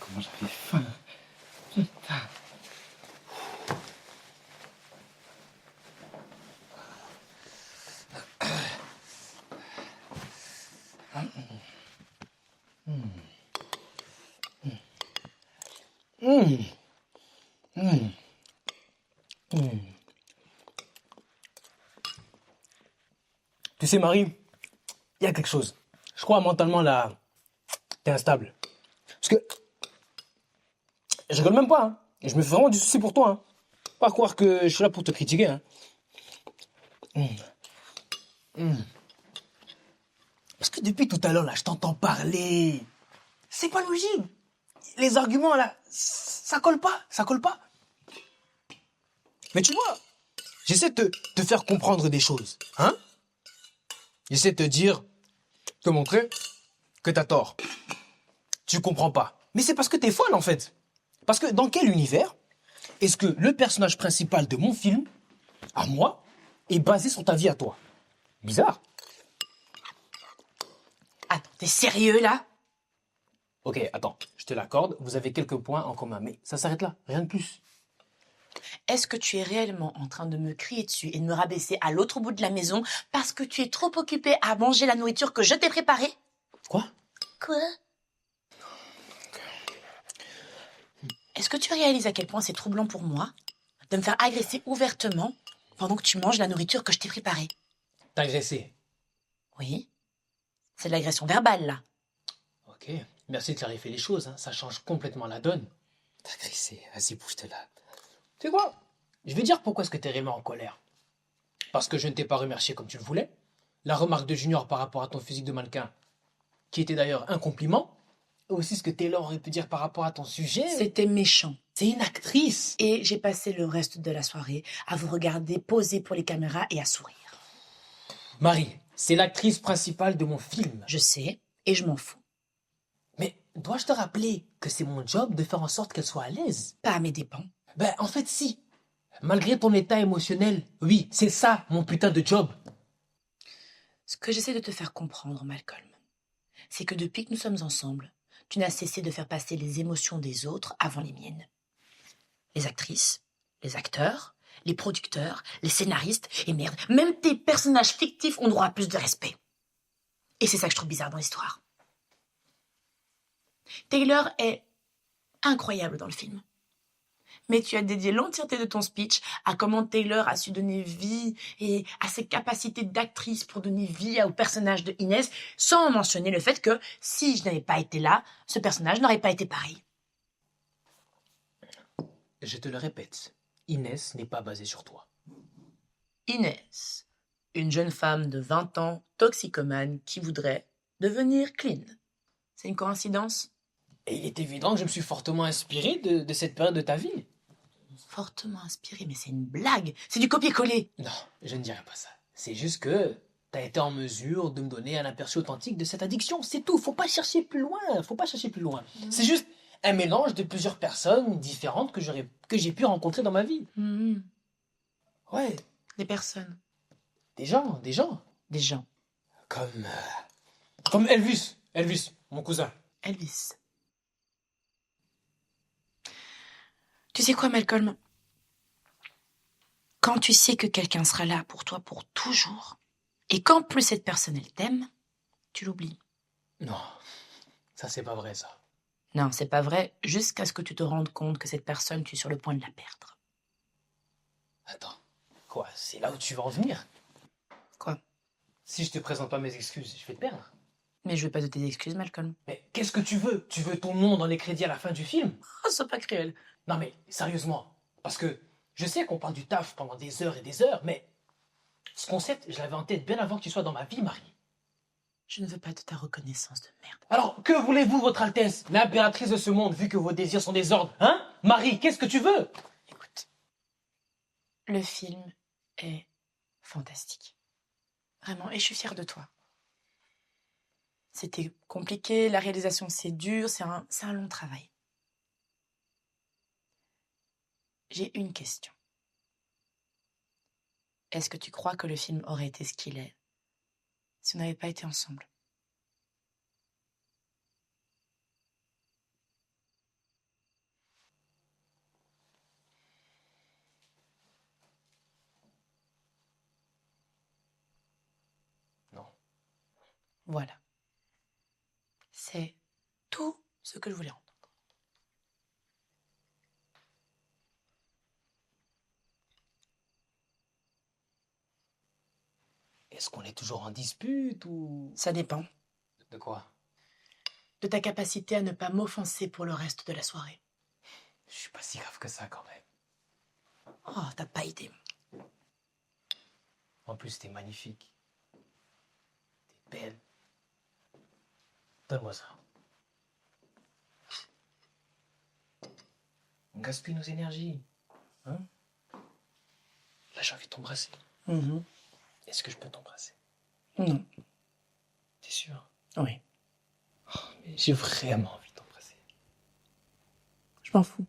Comment j'avais faim. Putain. Tu sais, Marie, il y a quelque chose. Je crois mentalement là, t'es instable. Parce que je rigole même pas, hein. Je me fais vraiment du souci pour toi, hein. Pas croire que je suis là pour te critiquer, hein. Parce que depuis tout à l'heure là, je t'entends parler. C'est pas logique. Les arguments là, ça colle pas, ça colle pas. Mais tu vois, j'essaie de te faire comprendre des choses, hein. J'essaie de te dire, te montrer que t'as tort. Tu comprends pas. Mais c'est parce que t'es folle en fait. Parce que dans quel univers est-ce que le personnage principal de mon film, à moi, est basé sur ta vie à toi? Bizarre. Attends, t'es sérieux là? Ok, attends, je te l'accorde, vous avez quelques points en commun, mais ça s'arrête là, rien de plus. Est-ce que tu es réellement en train de me crier dessus et de me rabaisser à l'autre bout de la maison parce que tu es trop occupé à manger la nourriture que je t'ai préparée? Quoi? Quoi? Est-ce que tu réalises à quel point c'est troublant pour moi de me faire agresser ouvertement pendant que tu manges la nourriture que je t'ai préparée? T'as agressé. Oui, c'est de l'agression verbale là. Ok, merci de clarifier les choses, hein. Ça change complètement la donne. T'as agressé, vas-y, bouge-toi là. Tu sais quoi? Je vais dire pourquoi est-ce que t'es réellement en colère. Parce que je ne t'ai pas remercié comme tu le voulais. La remarque de Junior par rapport à ton physique de mannequin, qui était d'ailleurs un compliment. Et aussi ce que Taylor aurait pu dire par rapport à ton sujet. C'était méchant. C'est une actrice. Et j'ai passé le reste de la soirée à vous regarder poser pour les caméras et à sourire. Marie, c'est l'actrice principale de mon film. Je sais, et je m'en fous. Mais dois-je te rappeler que c'est mon job de faire en sorte qu'elle soit à l'aise? Pas à mes dépens. Ben, en fait, si. Malgré ton état émotionnel, oui, c'est ça mon putain de job. Ce que j'essaie de te faire comprendre, Malcolm, c'est que depuis que nous sommes ensemble, tu n'as cessé de faire passer les émotions des autres avant les miennes. Les actrices, les acteurs, les producteurs, les scénaristes, et merde, même tes personnages fictifs ont droit à plus de respect. Et c'est ça que je trouve bizarre dans l'histoire. Taylor est incroyable dans le film. Mais tu as dédié l'entièreté de ton speech à comment Taylor a su donner vie et à ses capacités d'actrice pour donner vie au personnage de Inès, sans mentionner le fait que si je n'avais pas été là, ce personnage n'aurait pas été pareil. Je te le répète, Inès n'est pas basée sur toi. Inès, une jeune femme de 20 ans, toxicomane, qui voudrait devenir clean. C'est une coïncidence? Et il est évident que je me suis fortement inspiré de cette période de ta vie. Fortement inspirée, mais c'est une blague. C'est du copier-coller. Non, je ne dirais pas ça. C'est juste que t'as été en mesure de me donner un aperçu authentique de cette addiction. C'est tout. Faut pas chercher plus loin. Faut pas chercher plus loin. C'est juste un mélange de plusieurs personnes différentes que j'ai pu rencontrer dans ma vie. Ouais, Des personnes, des gens. des gens. Comme Elvis, mon cousin. Elvis. Tu sais quoi, Malcolm? Quand tu sais que quelqu'un sera là pour toi pour toujours, et qu'en plus cette personne, elle t'aime, tu l'oublies. Non, ça c'est pas vrai ça. Non, c'est pas vrai, jusqu'à ce que tu te rendes compte que cette personne, tu es sur le point de la perdre. Attends, quoi? C'est là où tu vas en venir? Quoi? Si je te présente pas mes excuses, je vais te perdre. Mais je veux pas de tes excuses, Malcolm. Mais qu'est-ce que tu veux? Tu veux ton nom dans les crédits à la fin du film? Oh, sois pas cruel. Non mais, sérieusement. Parce que je sais qu'on parle du taf pendant des heures et des heures, mais ce concept, je l'avais en tête bien avant que tu sois dans ma vie, Marie. Je ne veux pas de ta reconnaissance de merde. Alors, que voulez-vous, votre Altesse, l'impératrice de ce monde, vu que vos désirs sont des ordres, hein? Marie, qu'est-ce que tu veux? Écoute, le film est fantastique. Vraiment, et je suis fière de toi. C'était compliqué, la réalisation c'est dur, c'est un long travail. J'ai une question. Est-ce que tu crois que le film aurait été ce qu'il est si on n'avait pas été ensemble? Voilà. C'est tout ce que je voulais entendre. Est-ce qu'on est toujours en dispute ou... Ça dépend De quoi? de ta capacité à ne pas m'offenser pour le reste de la soirée. Je suis pas si grave que ça quand même. Oh, t'as pas idée. En plus, t'es magnifique. T'es belle. Donne-moi ça. On gaspille nos énergies. Hein? Là, j'ai envie de t'embrasser. Est-ce que je peux t'embrasser? Non. T'es sûr? Oui. Mais j'ai vraiment envie de t'embrasser. Je m'en fous.